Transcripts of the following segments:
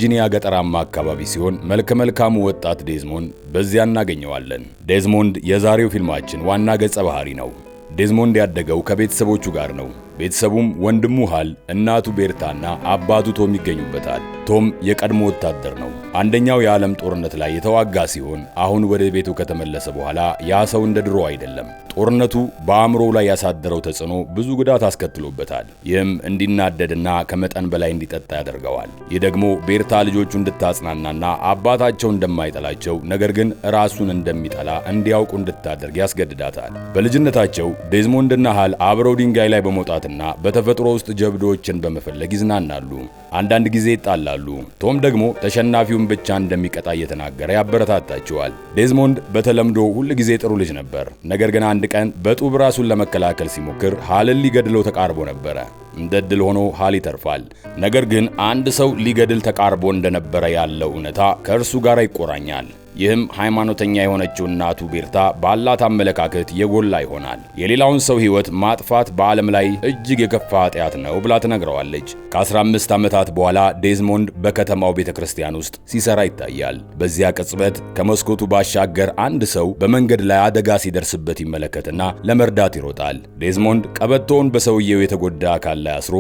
ጂኒያ ገጠራማ አካባቢ ሲሆን መልካሙ ወጣት ዴዝሞንድ በዚያ እናገኘዋለን። ዴዝሞንድ የዛሬው ፊልማችን ዋና ገጸ ባህሪ ነው። ዴዝሞንድ ያደገው ከቤተሰቦቹ ጋር ነው። ቤተሰቡም ወንድሙ ሃል፣ እናቱ ቤርታና አባቱ ቶም ይገኙበታል። ቶም የቀድሞ ወታደር ነው። አንደኛው የዓለም ጦርነት ላይ የተዋጋ ሲሆን አሁን ወደ ቤቱ ከተመለሰ በኋላ ያ ሰው እንደ ድሮ አይደለም። ጦርነቱ በአእምሮው ላይ ያሳደረው ተጽዕኖ ብዙ ጉዳት አስከትሎበታል። ይህም እንዲናደድና ከመጠን በላይ እንዲጠጣ ያደርገዋል። ይህ ደግሞ ቤርታ ልጆቹ እንድታጽናናና አባታቸው እንደማይጠላቸው ነገር ግን ራሱን እንደሚጠላ እንዲያውቁ እንድታደርግ ያስገድዳታል። በልጅነታቸው ዴዝሞንድና ሃል አብረው ድንጋይ ላይ በመውጣትና በተፈጥሮ ውስጥ ጀብዶችን በመፈለግ ይዝናናሉ። አንዳንድ ጊዜ ይጣላሉ። ቶም ደግሞ ተሸናፊውን ብቻ እንደሚቀጣ እየተናገረ ያበረታታቸዋል። ዴዝሞንድ በተለምዶ ሁል ጊዜ ጥሩ ልጅ ነበር። ነገር ግን አንድ ቀን በጡብ ራሱን ለመከላከል ሲሞክር ሃልን ሊገድለው ተቃርቦ ነበረ። እንደ ዕድል ሆኖ ሃል ይተርፋል። ነገር ግን አንድ ሰው ሊገድል ተቃርቦ እንደነበረ ያለው እውነታ ከእርሱ ጋር ይቆራኛል። ይህም ሃይማኖተኛ የሆነችው እናቱ ቤርታ ባላት አመለካከት የጎላ ይሆናል። የሌላውን ሰው ሕይወት ማጥፋት በዓለም ላይ እጅግ የከፋ ኃጢአት ነው ብላ ትነግረዋለች። ከ15 ዓመታት በኋላ ዴዝሞንድ በከተማው ቤተክርስቲያን ውስጥ ሲሰራ ይታያል። በዚያ ቅጽበት ከመስኮቱ ባሻገር አንድ ሰው በመንገድ ላይ አደጋ ሲደርስበት ይመለከትና ለመርዳት ይሮጣል። ዴዝሞንድ ቀበቶውን በሰውየው የተጎዳ አካል ላይ አስሮ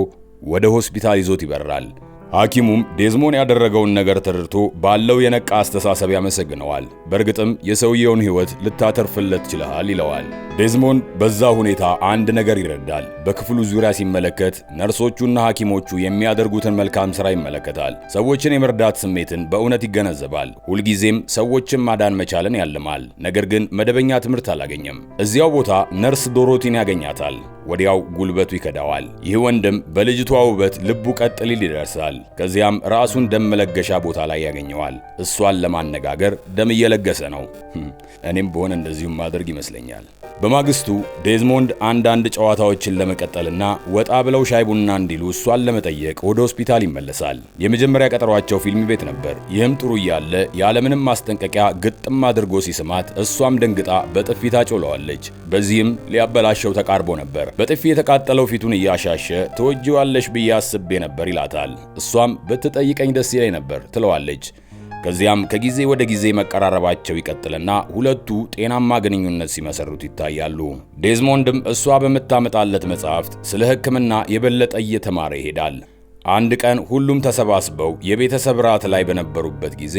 ወደ ሆስፒታል ይዞት ይበራል። ሐኪሙም ዴዝሞንድ ያደረገውን ነገር ተረድቶ ባለው የነቃ አስተሳሰብ ያመሰግነዋል። በእርግጥም የሰውየውን ሕይወት ልታተርፍለት ችለሃል ይለዋል። ዴዝሞንድ በዛ ሁኔታ አንድ ነገር ይረዳል። በክፍሉ ዙሪያ ሲመለከት ነርሶቹና ሐኪሞቹ የሚያደርጉትን መልካም ሥራ ይመለከታል። ሰዎችን የመርዳት ስሜትን በእውነት ይገነዘባል። ሁልጊዜም ሰዎችን ማዳን መቻልን ያልማል። ነገር ግን መደበኛ ትምህርት አላገኘም። እዚያው ቦታ ነርስ ዶሮቲን ያገኛታል። ወዲያው ጉልበቱ ይከዳዋል። ይህ ወንድም በልጅቷ ውበት ልቡ ቀጥ ሊል ይደርሳል። ከዚያም ራሱን ደም መለገሻ ቦታ ላይ ያገኘዋል። እሷን ለማነጋገር ደም እየለገሰ ነው። እኔም በሆነ እንደዚሁም ማድረግ ይመስለኛል። በማግስቱ ዴዝሞንድ አንዳንድ ጨዋታዎችን ለመቀጠልና ወጣ ብለው ሻይ ቡና እንዲሉ እሷን ለመጠየቅ ወደ ሆስፒታል ይመለሳል። የመጀመሪያ ቀጠሯቸው ፊልም ቤት ነበር። ይህም ጥሩ እያለ ያለምንም ማስጠንቀቂያ ግጥም አድርጎ ሲስማት እሷም ደንግጣ በጥፊ ታጮለዋለች። በዚህም ሊያበላሸው ተቃርቦ ነበር። በጥፊ የተቃጠለው ፊቱን እያሻሸ ትወጂዋለሽ ብዬ አስቤ ነበር ይላታል። እሷም ብትጠይቀኝ ደስ ይለኝ ነበር ትለዋለች። ከዚያም ከጊዜ ወደ ጊዜ መቀራረባቸው ይቀጥልና ሁለቱ ጤናማ ግንኙነት ሲመሰርቱ ይታያሉ። ዴዝሞንድም እሷ በምታመጣለት መጽሐፍት ስለ ሕክምና የበለጠ እየተማረ ይሄዳል። አንድ ቀን ሁሉም ተሰባስበው የቤተሰብ ራት ላይ በነበሩበት ጊዜ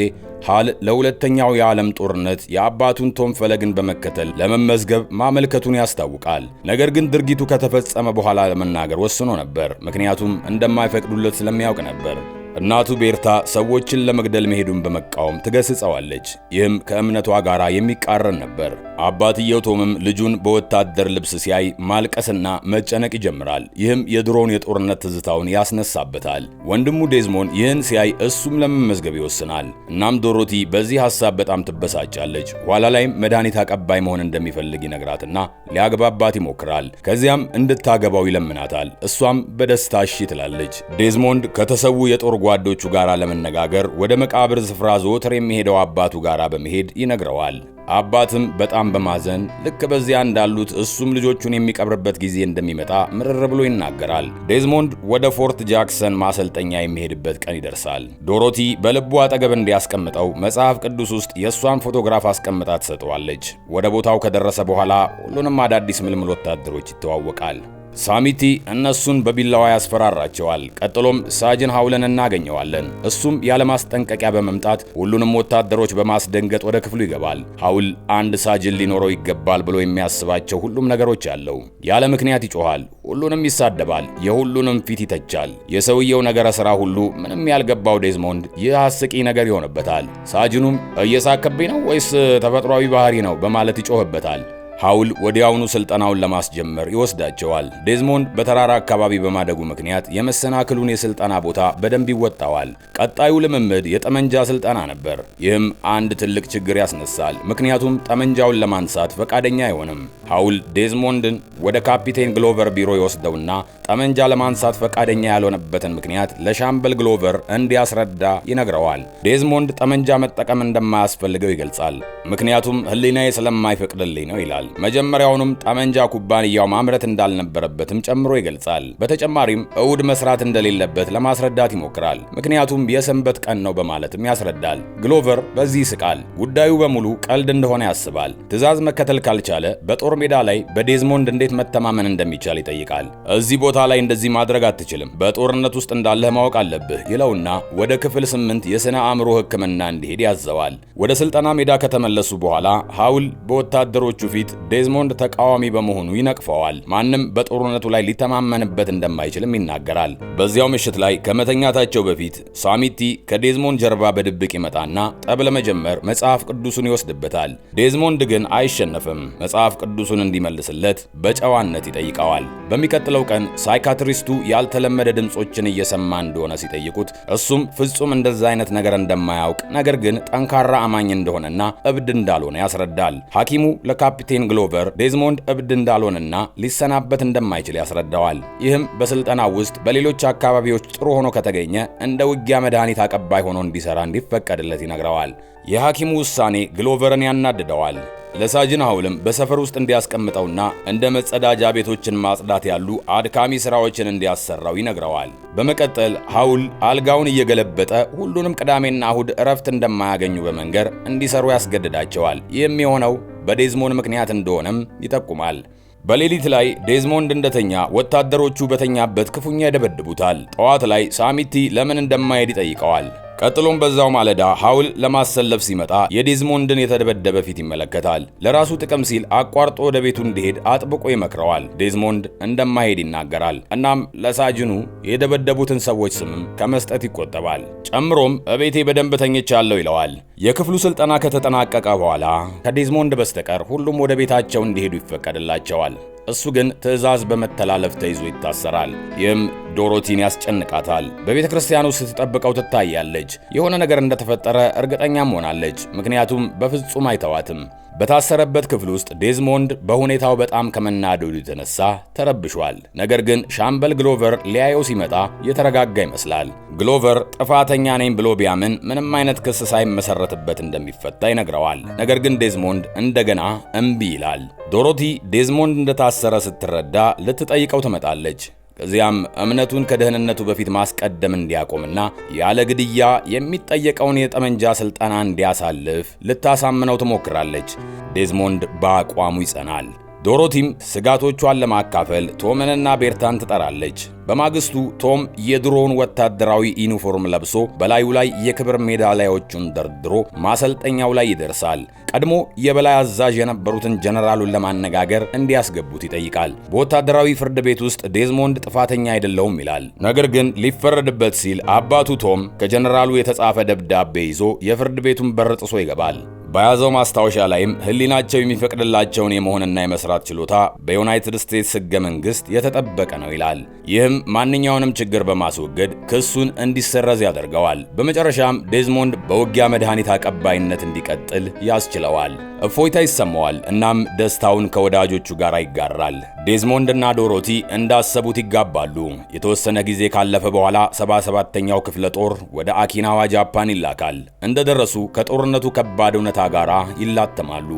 ሃል ለሁለተኛው የዓለም ጦርነት የአባቱን ቶም ፈለግን በመከተል ለመመዝገብ ማመልከቱን ያስታውቃል። ነገር ግን ድርጊቱ ከተፈጸመ በኋላ ለመናገር ወስኖ ነበር፣ ምክንያቱም እንደማይፈቅዱለት ስለሚያውቅ ነበር። እናቱ ቤርታ ሰዎችን ለመግደል መሄዱን በመቃወም ትገስጸዋለች። ይህም ከእምነቷ ጋር የሚቃረን ነበር። አባትየው ቶምም ልጁን በወታደር ልብስ ሲያይ ማልቀስና መጨነቅ ይጀምራል። ይህም የድሮውን የጦርነት ትዝታውን ያስነሳበታል። ወንድሙ ዴዝሞንድ ይህን ሲያይ እሱም ለመመዝገብ ይወስናል። እናም ዶሮቲ በዚህ ሐሳብ በጣም ትበሳጫለች። ኋላ ላይም መድኃኒት አቀባይ መሆን እንደሚፈልግ ይነግራትና ሊያግባባት ይሞክራል። ከዚያም እንድታገባው ይለምናታል። እሷም በደስታ እሺ ትላለች። ዴዝሞንድ ከተሰዉ የጦር ጓዶቹ ጋር ለመነጋገር ወደ መቃብር ስፍራ ዘወትር የሚሄደው አባቱ ጋር በመሄድ ይነግረዋል። አባትም በጣም በማዘን ልክ በዚያ እንዳሉት እሱም ልጆቹን የሚቀብርበት ጊዜ እንደሚመጣ ምርር ብሎ ይናገራል። ዴዝሞንድ ወደ ፎርት ጃክሰን ማሰልጠኛ የሚሄድበት ቀን ይደርሳል። ዶሮቲ በልቡ አጠገብ እንዲያስቀምጠው መጽሐፍ ቅዱስ ውስጥ የእሷን ፎቶግራፍ አስቀምጣ ትሰጠዋለች። ወደ ቦታው ከደረሰ በኋላ ሁሉንም አዳዲስ ምልምል ወታደሮች ይተዋወቃል። ሳሚቲ እነሱን በቢላዋ ያስፈራራቸዋል። ቀጥሎም ሳጅን ሃውልን እናገኘዋለን። እሱም ያለማስጠንቀቂያ በመምጣት ሁሉንም ወታደሮች በማስደንገጥ ወደ ክፍሉ ይገባል። ሃውል አንድ ሳጅን ሊኖረው ይገባል ብሎ የሚያስባቸው ሁሉም ነገሮች አለው። ያለ ምክንያት ይጮሃል፣ ሁሉንም ይሳደባል፣ የሁሉንም ፊት ይተቻል። የሰውየው ነገረ ሥራ ሁሉ ምንም ያልገባው ዴዝሞንድ ይህ አስቂ ነገር ይሆንበታል። ሳጅኑም እየሳከብኝ ነው ወይስ ተፈጥሯዊ ባህሪ ነው በማለት ይጮህበታል። ሃውል ወዲያውኑ ስልጠናውን ለማስጀመር ይወስዳቸዋል። ዴዝሞንድ በተራራ አካባቢ በማደጉ ምክንያት የመሰናክሉን የስልጠና ቦታ በደንብ ይወጣዋል። ቀጣዩ ልምምድ የጠመንጃ ስልጠና ነበር። ይህም አንድ ትልቅ ችግር ያስነሳል፣ ምክንያቱም ጠመንጃውን ለማንሳት ፈቃደኛ አይሆንም። ሃውል ዴዝሞንድን ወደ ካፒቴን ግሎቨር ቢሮ ይወስደውና ጠመንጃ ለማንሳት ፈቃደኛ ያልሆነበትን ምክንያት ለሻምበል ግሎቨር እንዲያስረዳ ይነግረዋል። ዴዝሞንድ ጠመንጃ መጠቀም እንደማያስፈልገው ይገልጻል። ምክንያቱም ሕሊናዬ ስለማይፈቅድልኝ ነው ይላል። መጀመሪያውንም ጠመንጃ ኩባንያው ማምረት እንዳልነበረበትም ጨምሮ ይገልጻል። በተጨማሪም እሁድ መስራት እንደሌለበት ለማስረዳት ይሞክራል። ምክንያቱም የሰንበት ቀን ነው በማለትም ያስረዳል። ግሎቨር በዚህ ይስቃል። ጉዳዩ በሙሉ ቀልድ እንደሆነ ያስባል። ትዕዛዝ መከተል ካልቻለ በጦር ሜዳ ላይ በዴዝሞንድ እንዴት መተማመን እንደሚቻል ይጠይቃል። እዚህ ቦታ ላይ እንደዚህ ማድረግ አትችልም፣ በጦርነት ውስጥ እንዳለህ ማወቅ አለብህ ይለውና ወደ ክፍል 8 የሥነ አእምሮ ሕክምና እንዲሄድ ያዘዋል። ወደ ስልጠና ሜዳ ከተመለሱ በኋላ ሃውል በወታደሮቹ ፊት ዴዝሞንድ ተቃዋሚ በመሆኑ ይነቅፈዋል። ማንም በጦርነቱ ላይ ሊተማመንበት እንደማይችልም ይናገራል። በዚያው ምሽት ላይ ከመተኛታቸው በፊት ሳሚቲ ከዴዝሞንድ ጀርባ በድብቅ ይመጣና ጠብ ለመጀመር መጽሐፍ ቅዱሱን ይወስድበታል። ዴዝሞንድ ግን አይሸነፍም። መጽሐፍ ቅዱሱን እንዲመልስለት በጨዋነት ይጠይቀዋል። በሚቀጥለው ቀን ሳይካትሪስቱ ያልተለመደ ድምጾችን እየሰማ እንደሆነ ሲጠይቁት እሱም ፍጹም እንደዛ አይነት ነገር እንደማያውቅ ነገር ግን ጠንካራ አማኝ እንደሆነና እብድ እንዳልሆነ ያስረዳል። ሐኪሙ ለካፒቴን ግሎቨር ዴዝሞንድ እብድ እንዳልሆነና ሊሰናበት እንደማይችል ያስረዳዋል። ይህም በስልጠናው ውስጥ በሌሎች አካባቢዎች ጥሩ ሆኖ ከተገኘ እንደ ውጊያ መድኃኒት አቀባይ ሆኖ እንዲሰራ እንዲፈቀድለት ይነግረዋል። የሐኪሙ ውሳኔ ግሎቨርን ያናድደዋል። ለሳጅን ሃውልም በሰፈር ውስጥ እንዲያስቀምጠውና እንደ መጸዳጃ ቤቶችን ማጽዳት ያሉ አድካሚ ስራዎችን እንዲያሰራው ይነግረዋል። በመቀጠል ሃውል አልጋውን እየገለበጠ ሁሉንም ቅዳሜና እሁድ እረፍት እንደማያገኙ በመንገር እንዲሰሩ ያስገድዳቸዋል። ይህም የሆነው በዴዝሞንድ ምክንያት እንደሆነም ይጠቁማል። በሌሊት ላይ ዴዝሞንድ እንደተኛ ወታደሮቹ በተኛበት ክፉኛ ይደበድቡታል። ጠዋት ላይ ሳሚቲ ለምን እንደማይሄድ ይጠይቀዋል። ቀጥሎም በዛው ማለዳ ሃውል ለማሰለፍ ሲመጣ የዴዝሞንድን የተደበደበ ፊት ይመለከታል። ለራሱ ጥቅም ሲል አቋርጦ ወደ ቤቱ እንዲሄድ አጥብቆ ይመክረዋል። ዴዝሞንድ እንደማይሄድ ይናገራል። እናም ለሳጅኑ የደበደቡትን ሰዎች ስምም ከመስጠት ይቆጠባል። ጨምሮም እቤቴ በደንብ ተኝቻለሁ ይለዋል። የክፍሉ ስልጠና ከተጠናቀቀ በኋላ ከዴዝሞንድ በስተቀር ሁሉም ወደ ቤታቸው እንዲሄዱ ይፈቀድላቸዋል። እሱ ግን ትዕዛዝ በመተላለፍ ተይዞ ይታሰራል። ይህም ዶሮቲን ያስጨንቃታል። በቤተ ክርስቲያኑ ስትጠብቀው ትታያለች። የሆነ ነገር እንደተፈጠረ እርግጠኛም ሆናለች፣ ምክንያቱም በፍጹም አይተዋትም። በታሰረበት ክፍል ውስጥ ዴዝሞንድ በሁኔታው በጣም ከመናደዱ የተነሳ ተረብሿል። ነገር ግን ሻምበል ግሎቨር ሊያየው ሲመጣ የተረጋጋ ይመስላል። ግሎቨር ጥፋተኛ ነኝ ብሎ ቢያምን ምንም አይነት ክስ ሳይመሰረትበት እንደሚፈታ ይነግረዋል። ነገር ግን ዴዝሞንድ እንደገና እምቢ ይላል። ዶሮቲ ዴዝሞንድ እንደታሰረ ስትረዳ ልትጠይቀው ትመጣለች። ከዚያም እምነቱን ከደህንነቱ በፊት ማስቀደም እንዲያቆምና ያለ ግድያ የሚጠየቀውን የጠመንጃ ስልጠና እንዲያሳልፍ ልታሳምነው ትሞክራለች። ዴዝሞንድ በአቋሙ ይጸናል። ዶሮቲም ስጋቶቿን ለማካፈል ቶምንና ቤርታን ትጠራለች። በማግስቱ ቶም የድሮውን ወታደራዊ ዩኒፎርም ለብሶ በላዩ ላይ የክብር ሜዳሊያዎቹን ደርድሮ ማሰልጠኛው ላይ ይደርሳል። ቀድሞ የበላይ አዛዥ የነበሩትን ጀነራሉን ለማነጋገር እንዲያስገቡት ይጠይቃል። በወታደራዊ ፍርድ ቤት ውስጥ ዴዝሞንድ ጥፋተኛ አይደለሁም ይላል። ነገር ግን ሊፈረድበት ሲል አባቱ ቶም ከጀነራሉ የተጻፈ ደብዳቤ ይዞ የፍርድ ቤቱን በር ጥሶ ይገባል። በያዘው ማስታወሻ ላይም ሕሊናቸው የሚፈቅድላቸውን የመሆንና የመስራት ችሎታ በዩናይትድ ስቴትስ ሕገ መንግሥት የተጠበቀ ነው ይላል። ይህም ማንኛውንም ችግር በማስወገድ ክሱን እንዲሰረዝ ያደርገዋል። በመጨረሻም ዴዝሞንድ በውጊያ መድኃኒት አቀባይነት እንዲቀጥል ያስችለዋል። እፎይታ ይሰማዋል። እናም ደስታውን ከወዳጆቹ ጋር ይጋራል። ዴዝሞንድ እና ዶሮቲ እንዳሰቡት ይጋባሉ። የተወሰነ ጊዜ ካለፈ በኋላ 77ኛው ክፍለ ጦር ወደ አኪናዋ ጃፓን ይላካል። እንደደረሱ ከጦርነቱ ከባድ እውነታ ጋራ ይላተማሉ።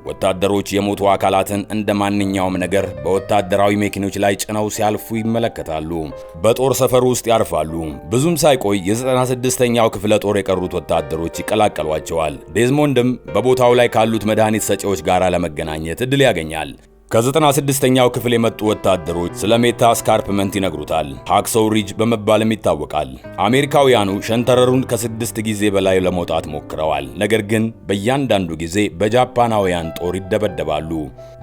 ወታደሮች የሞቱ አካላትን እንደ ማንኛውም ነገር በወታደራዊ መኪኖች ላይ ጭነው ሲያልፉ ይመለከታሉ። በጦር ሰፈር ውስጥ ያርፋሉ። ብዙም ሳይቆይ የ96ኛው ክፍለ ጦር የቀሩት ወታደሮች ይቀላቀሏቸዋል። ዴዝሞንድም በቦታው ላይ ካሉት መድኃኒት ሰጪዎች ጋር ለመገናኘት ዕድል ያገኛል። ከ96ኛው ክፍል የመጡ ወታደሮች ስለ ሜታ ስካርፕመንት ይነግሩታል። ሃክሶው ሪጅ በመባልም ይታወቃል። አሜሪካውያኑ ሸንተረሩን ከ6 ጊዜ በላይ ለመውጣት ሞክረዋል። ነገር ግን በእያንዳንዱ ጊዜ በጃፓናውያን ጦር ይደበደባሉ።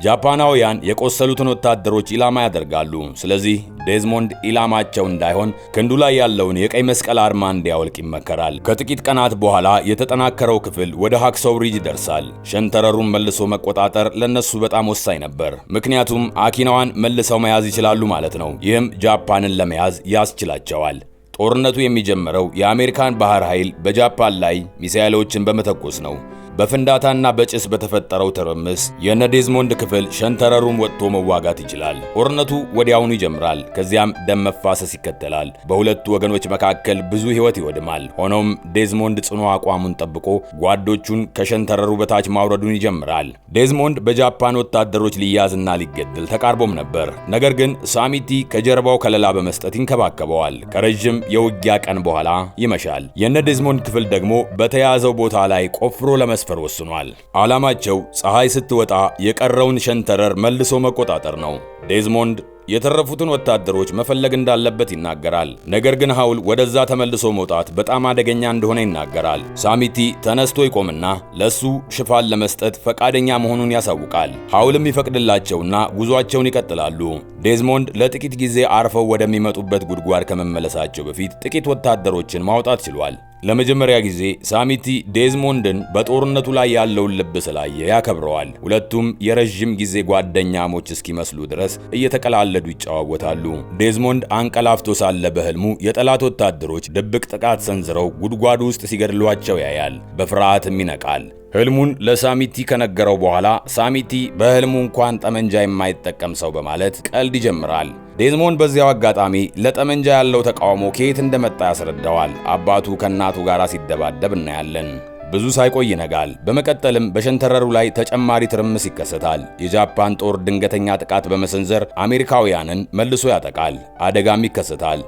ጃፓናውያን የቆሰሉትን ወታደሮች ኢላማ ያደርጋሉ። ስለዚህ ዴዝሞንድ ኢላማቸው እንዳይሆን ክንዱ ላይ ያለውን የቀይ መስቀል አርማ እንዲያወልቅ ይመከራል። ከጥቂት ቀናት በኋላ የተጠናከረው ክፍል ወደ ሃክሶው ሪጅ ይደርሳል። ሸንተረሩን መልሶ መቆጣጠር ለነሱ በጣም ወሳኝ ነበር። ምክንያቱም አኪናዋን መልሰው መያዝ ይችላሉ ማለት ነው። ይህም ጃፓንን ለመያዝ ያስችላቸዋል። ጦርነቱ የሚጀምረው የአሜሪካን ባህር ኃይል በጃፓን ላይ ሚሳኤሎችን በመተኮስ ነው። በፍንዳታና በጭስ በተፈጠረው ትርምስ የነ ዴዝሞንድ ክፍል ሸንተረሩን ወጥቶ መዋጋት ይችላል። ጦርነቱ ወዲያውኑ ይጀምራል። ከዚያም ደም መፋሰስ ይከተላል። በሁለቱ ወገኖች መካከል ብዙ ሕይወት ይወድማል። ሆኖም ዴዝሞንድ ጽኑ አቋሙን ጠብቆ ጓዶቹን ከሸንተረሩ በታች ማውረዱን ይጀምራል። ዴዝሞንድ በጃፓን ወታደሮች ሊያዝና ሊገደል ተቃርቦም ነበር። ነገር ግን ሳሚቲ ከጀርባው ከለላ በመስጠት ይንከባከበዋል። ከረጅም የውጊያ ቀን በኋላ ይመሻል። የነ ዴዝሞንድ ክፍል ደግሞ በተያዘው ቦታ ላይ ቆፍሮ ለመስፈር ወስኗል። ዓላማቸው ፀሐይ ስትወጣ የቀረውን ሸንተረር መልሶ መቆጣጠር ነው። ዴዝሞንድ የተረፉትን ወታደሮች መፈለግ እንዳለበት ይናገራል። ነገር ግን ሃውል ወደዛ ተመልሶ መውጣት በጣም አደገኛ እንደሆነ ይናገራል። ሳሚቲ ተነስቶ ይቆምና ለሱ ሽፋን ለመስጠት ፈቃደኛ መሆኑን ያሳውቃል። ሃውልም ይፈቅድላቸውና ጉዟቸውን ይቀጥላሉ። ዴዝሞንድ ለጥቂት ጊዜ አርፈው ወደሚመጡበት ጉድጓድ ከመመለሳቸው በፊት ጥቂት ወታደሮችን ማውጣት ችሏል። ለመጀመሪያ ጊዜ ሳሚቲ ዴዝሞንድን በጦርነቱ ላይ ያለውን ልብ ስላየ ያከብረዋል። ሁለቱም የረጅም ጊዜ ጓደኛሞች እስኪመስሉ ድረስ እየተቀላለዱ ይጨዋወታሉ። ዴዝሞንድ አንቀላፍቶ ሳለ በህልሙ የጠላት ወታደሮች ድብቅ ጥቃት ሰንዝረው ጉድጓዱ ውስጥ ሲገድሏቸው ያያል። በፍርሃትም ይነቃል። ህልሙን ለሳሚቲ ከነገረው በኋላ ሳሚቲ በህልሙ እንኳን ጠመንጃ የማይጠቀም ሰው በማለት ቀልድ ይጀምራል። ዴዝሞንድ በዚያው አጋጣሚ ለጠመንጃ ያለው ተቃውሞ ከየት እንደመጣ ያስረዳዋል። አባቱ ከእናቱ ጋር ሲደባደብ እናያለን። ብዙ ሳይቆይ ይነጋል። በመቀጠልም በሸንተረሩ ላይ ተጨማሪ ትርምስ ይከሰታል። የጃፓን ጦር ድንገተኛ ጥቃት በመሰንዘር አሜሪካውያንን መልሶ ያጠቃል። አደጋም ይከሰታል።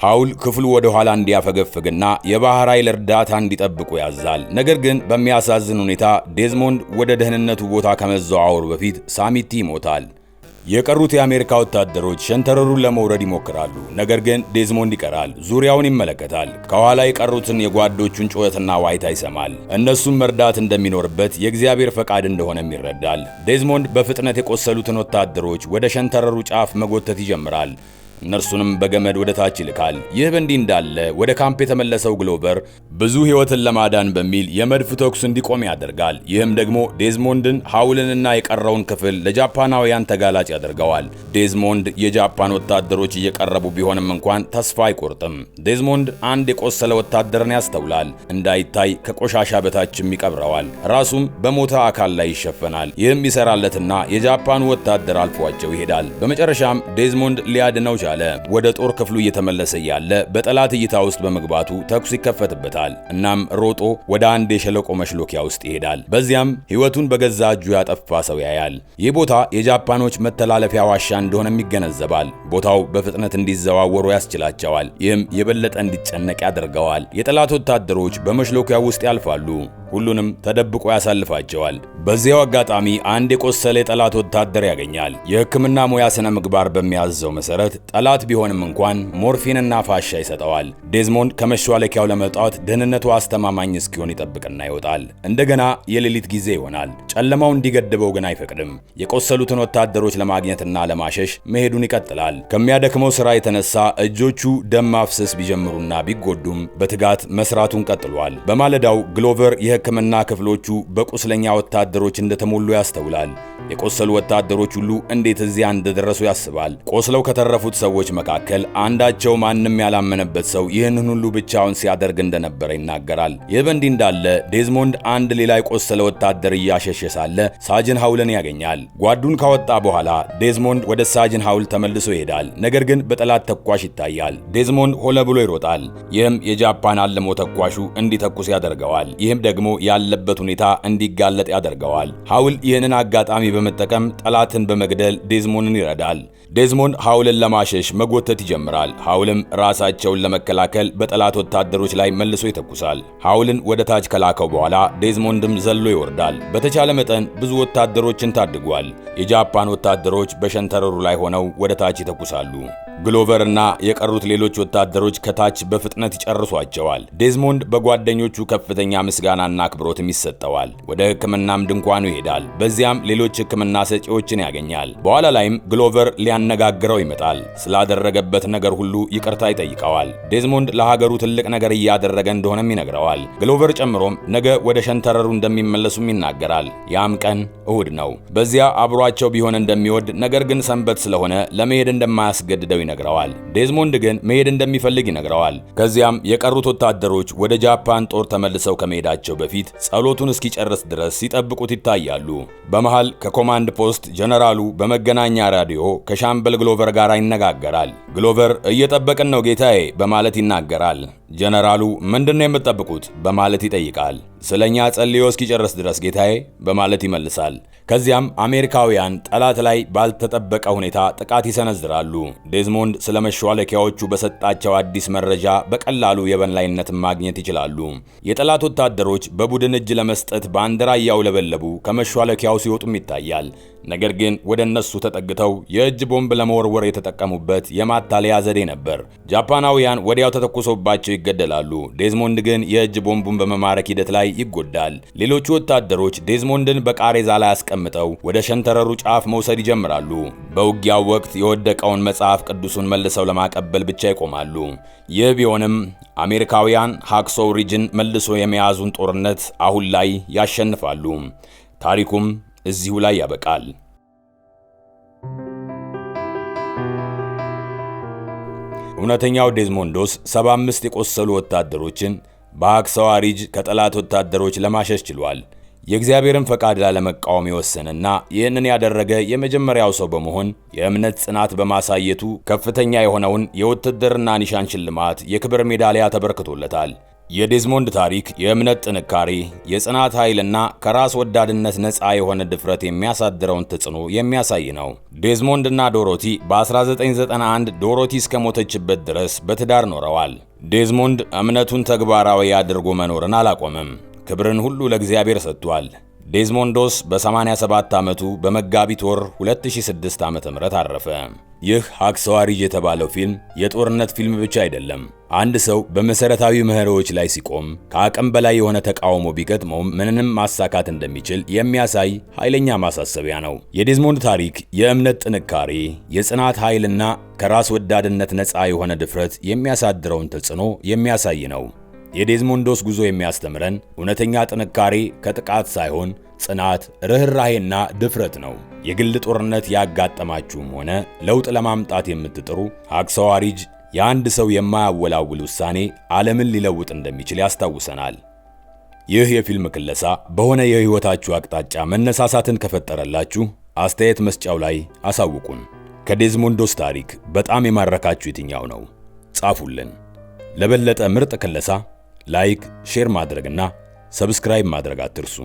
ሃውል ክፍሉ ወደ ኋላ እንዲያፈገፍግና የባህር ኃይል እርዳታ እንዲጠብቁ ያዛል። ነገር ግን በሚያሳዝን ሁኔታ ዴዝሞንድ ወደ ደህንነቱ ቦታ ከመዘዋወሩ በፊት ሳሚቲ ይሞታል። የቀሩት የአሜሪካ ወታደሮች ሸንተረሩን ለመውረድ ይሞክራሉ። ነገር ግን ዴዝሞንድ ይቀራል። ዙሪያውን ይመለከታል። ከኋላ የቀሩትን የጓዶቹን ጩኸትና ዋይታ ይሰማል። እነሱም መርዳት እንደሚኖርበት የእግዚአብሔር ፈቃድ እንደሆነም ይረዳል። ዴዝሞንድ በፍጥነት የቆሰሉትን ወታደሮች ወደ ሸንተረሩ ጫፍ መጎተት ይጀምራል። እነርሱንም በገመድ ወደ ታች ይልካል። ይህ በእንዲህ እንዳለ ወደ ካምፕ የተመለሰው ግሎቨር ብዙ ሕይወትን ለማዳን በሚል የመድፍ ተኩስ እንዲቆም ያደርጋል። ይህም ደግሞ ዴዝሞንድን፣ ሃውልንና የቀረውን ክፍል ለጃፓናውያን ተጋላጭ ያደርገዋል። ዴዝሞንድ የጃፓን ወታደሮች እየቀረቡ ቢሆንም እንኳን ተስፋ አይቆርጥም። ዴዝሞንድ አንድ የቆሰለ ወታደርን ያስተውላል። እንዳይታይ ከቆሻሻ በታችም ይቀብረዋል። ራሱም በሞተ አካል ላይ ይሸፈናል። ይህም ይሰራለትና የጃፓኑ ወታደር አልፏቸው ይሄዳል። በመጨረሻም ዴዝሞንድ ሊያድነው ወደ ጦር ክፍሉ እየተመለሰ ያለ በጠላት እይታ ውስጥ በመግባቱ ተኩስ ይከፈትበታል። እናም ሮጦ ወደ አንድ የሸለቆ መሽሎኪያ ውስጥ ይሄዳል። በዚያም ሕይወቱን በገዛ እጁ ያጠፋ ሰው ያያል። ይህ ቦታ የጃፓኖች መተላለፊያ ዋሻ እንደሆነም ይገነዘባል። ቦታው በፍጥነት እንዲዘዋወሩ ያስችላቸዋል። ይህም የበለጠ እንዲጨነቅ ያደርገዋል። የጠላት ወታደሮች በመሽሎኪያ ውስጥ ያልፋሉ። ሁሉንም ተደብቆ ያሳልፋቸዋል። በዚያው አጋጣሚ አንድ የቆሰለ የጠላት ወታደር ያገኛል። የሕክምና ሙያ ስነ ምግባር በሚያዘው መሰረት ጠላት ቢሆንም እንኳን ሞርፊንና ፋሻ ይሰጠዋል። ዴዝሞንድ ከመሿለኪያው ለመውጣት ደህንነቱ አስተማማኝ እስኪሆን ይጠብቅና ይወጣል። እንደገና የሌሊት ጊዜ ይሆናል። ጨለማው እንዲገድበው ግን አይፈቅድም። የቆሰሉትን ወታደሮች ለማግኘትና ለማሸሽ መሄዱን ይቀጥላል። ከሚያደክመው ሥራ የተነሳ እጆቹ ደም ማፍሰስ ቢጀምሩና ቢጎዱም በትጋት መስራቱን ቀጥሏል። በማለዳው ግሎቨር የሕክምና ክፍሎቹ በቁስለኛ ወታደሮች እንደተሞሉ ያስተውላል። የቆሰሉ ወታደሮች ሁሉ እንዴት እዚያ እንደደረሱ ያስባል። ቆስለው ከተረፉት ሰዎች መካከል አንዳቸው ማንም ያላመነበት ሰው ይህንን ሁሉ ብቻውን ሲያደርግ እንደነበረ ይናገራል። ይህ በእንዲህ እንዳለ ዴዝሞንድ አንድ ሌላ የቆሰለ ወታደር እያሸሸ ሳለ ሳጅን ሃውልን ያገኛል። ጓዱን ካወጣ በኋላ ዴዝሞንድ ወደ ሳጅን ሃውል ተመልሶ ይሄዳል። ነገር ግን በጠላት ተኳሽ ይታያል። ዴዝሞንድ ሆለ ብሎ ይሮጣል። ይህም የጃፓን አልሞ ተኳሹ እንዲተኩስ ያደርገዋል። ይህም ደግሞ ያለበት ሁኔታ እንዲጋለጥ ያደርገዋል። ሃውል ይህንን አጋጣሚ በመጠቀም ጠላትን በመግደል ዴዝሞንድን ይረዳል። ዴዝሞንድ ሃውልን ለማሸሽ መጎተት ይጀምራል። ሃውልም ራሳቸውን ለመከላከል በጠላት ወታደሮች ላይ መልሶ ይተኩሳል። ሃውልን ወደ ታች ከላከው በኋላ ዴዝሞንድም ዘሎ ይወርዳል። በተቻለ መጠን ብዙ ወታደሮችን ታድጓል። የጃፓን ወታደሮች በሸንተረሩ ላይ ሆነው ወደ ታች ይተኩሳሉ። ግሎቨር እና የቀሩት ሌሎች ወታደሮች ከታች በፍጥነት ይጨርሷቸዋል። ዴዝሞንድ በጓደኞቹ ከፍተኛ ምስጋናና አክብሮትም ይሰጠዋል። ወደ ሕክምናም ድንኳኑ ይሄዳል። በዚያም ሌሎች ሕክምና ሰጪዎችን ያገኛል። በኋላ ላይም ግሎቨር ሊያነጋግረው ይመጣል። ስላደረገበት ነገር ሁሉ ይቅርታ ይጠይቀዋል። ዴዝሞንድ ለሀገሩ ትልቅ ነገር እያደረገ እንደሆነም ይነግረዋል። ግሎቨር ጨምሮም ነገ ወደ ሸንተረሩ እንደሚመለሱም ይናገራል። ያም ቀን እሁድ ነው። በዚያ አብሯቸው ቢሆን እንደሚወድ ነገር ግን ሰንበት ስለሆነ ለመሄድ እንደማያስገድደው ይነግረዋል። ዴዝሞንድ ግን መሄድ እንደሚፈልግ ይነግረዋል። ከዚያም የቀሩት ወታደሮች ወደ ጃፓን ጦር ተመልሰው ከመሄዳቸው በፊት ጸሎቱን እስኪጨርስ ድረስ ሲጠብቁት ይታያሉ። በመሃል ከኮማንድ ፖስት ጀነራሉ በመገናኛ ራዲዮ ከሻምበል ግሎቨር ጋር ይነጋገራል። ግሎቨር እየጠበቅን ነው ጌታዬ በማለት ይናገራል። ጀነራሉ ምንድነው የምትጠብቁት በማለት ይጠይቃል። ስለኛ ጸልዮ እስኪጨርስ ድረስ ጌታዬ በማለት ይመልሳል። ከዚያም አሜሪካውያን ጠላት ላይ ባልተጠበቀ ሁኔታ ጥቃት ይሰነዝራሉ። ዴዝሞንድ ስለ መሿለኪያዎቹ በሰጣቸው አዲስ መረጃ በቀላሉ የበላይነትን ማግኘት ይችላሉ። የጠላት ወታደሮች በቡድን እጅ ለመስጠት ባንዲራ እያውለበለቡ ከመሿለኪያው ሲወጡም ይታያል። ነገር ግን ወደ እነሱ ተጠግተው የእጅ ቦምብ ለመወርወር የተጠቀሙበት የማታለያ ዘዴ ነበር። ጃፓናውያን ወዲያው ተተኩሶባቸው ይገደላሉ። ዴዝሞንድ ግን የእጅ ቦምቡን በመማረክ ሂደት ላይ ይጎዳል። ሌሎቹ ወታደሮች ዴዝሞንድን በቃሬዛ ላይ አስቀምጠው ወደ ሸንተረሩ ጫፍ መውሰድ ይጀምራሉ። በውጊያው ወቅት የወደቀውን መጽሐፍ ቅዱሱን መልሰው ለማቀበል ብቻ ይቆማሉ። ይህ ቢሆንም አሜሪካውያን ሃክሶው ሪጅን መልሶ የመያዙን ጦርነት አሁን ላይ ያሸንፋሉ። ታሪኩም እዚሁ ላይ ያበቃል። እውነተኛው ዴዝሞንዶስ 75 የቆሰሉ ወታደሮችን በሃክሳዋ ሪጅ ከጠላት ወታደሮች ለማሸሽ ችሏል። የእግዚአብሔርን ፈቃድ ላለመቃወም የወሰነና ይህንን ያደረገ የመጀመሪያው ሰው በመሆን የእምነት ጽናት በማሳየቱ ከፍተኛ የሆነውን የውትድርና ኒሻን ሽልማት የክብር ሜዳሊያ ተበርክቶለታል። የዴዝሞንድ ታሪክ የእምነት ጥንካሬ፣ የጽናት ኃይልና ከራስ ወዳድነት ነፃ የሆነ ድፍረት የሚያሳድረውን ተጽዕኖ የሚያሳይ ነው። ዴዝሞንድ እና ዶሮቲ በ1991 ዶሮቲ እስከሞተችበት ድረስ በትዳር ኖረዋል። ዴዝሞንድ እምነቱን ተግባራዊ አድርጎ መኖርን አላቆመም። ክብርን ሁሉ ለእግዚአብሔር ሰጥቷል። ዴዝሞንዶስ በ87 ዓመቱ በመጋቢት ወር 2006 ዓ.ም አረፈ። ይህ ሃክሳዋ ሪጅ የተባለው ፊልም የጦርነት ፊልም ብቻ አይደለም። አንድ ሰው በመሰረታዊ መርሆዎች ላይ ሲቆም ከአቅም በላይ የሆነ ተቃውሞ ቢገጥመውም ምንንም ማሳካት እንደሚችል የሚያሳይ ኃይለኛ ማሳሰቢያ ነው። የዴዝሞንድ ታሪክ የእምነት ጥንካሬ፣ የጽናት ኃይልና ከራስ ወዳድነት ነፃ የሆነ ድፍረት የሚያሳድረውን ተጽዕኖ የሚያሳይ ነው። የዴዝሞንዶስ ጉዞ የሚያስተምረን እውነተኛ ጥንካሬ ከጥቃት ሳይሆን ጽናት፣ ርህራሄና ድፍረት ነው። የግል ጦርነት ያጋጠማችሁም ሆነ ለውጥ ለማምጣት የምትጥሩ ሃክሳዋ ሪጅ የአንድ ሰው የማያወላውል ውሳኔ ዓለምን ሊለውጥ እንደሚችል ያስታውሰናል። ይህ የፊልም ክለሳ በሆነ የህይወታችሁ አቅጣጫ መነሳሳትን ከፈጠረላችሁ አስተያየት መስጫው ላይ አሳውቁን። ከዴዝሞንዶስ ታሪክ በጣም የማረካችሁ የትኛው ነው? ጻፉልን። ለበለጠ ምርጥ ክለሳ ላይክ፣ ሼር ማድረግና ሰብስክራይብ ማድረግ አትርሱ።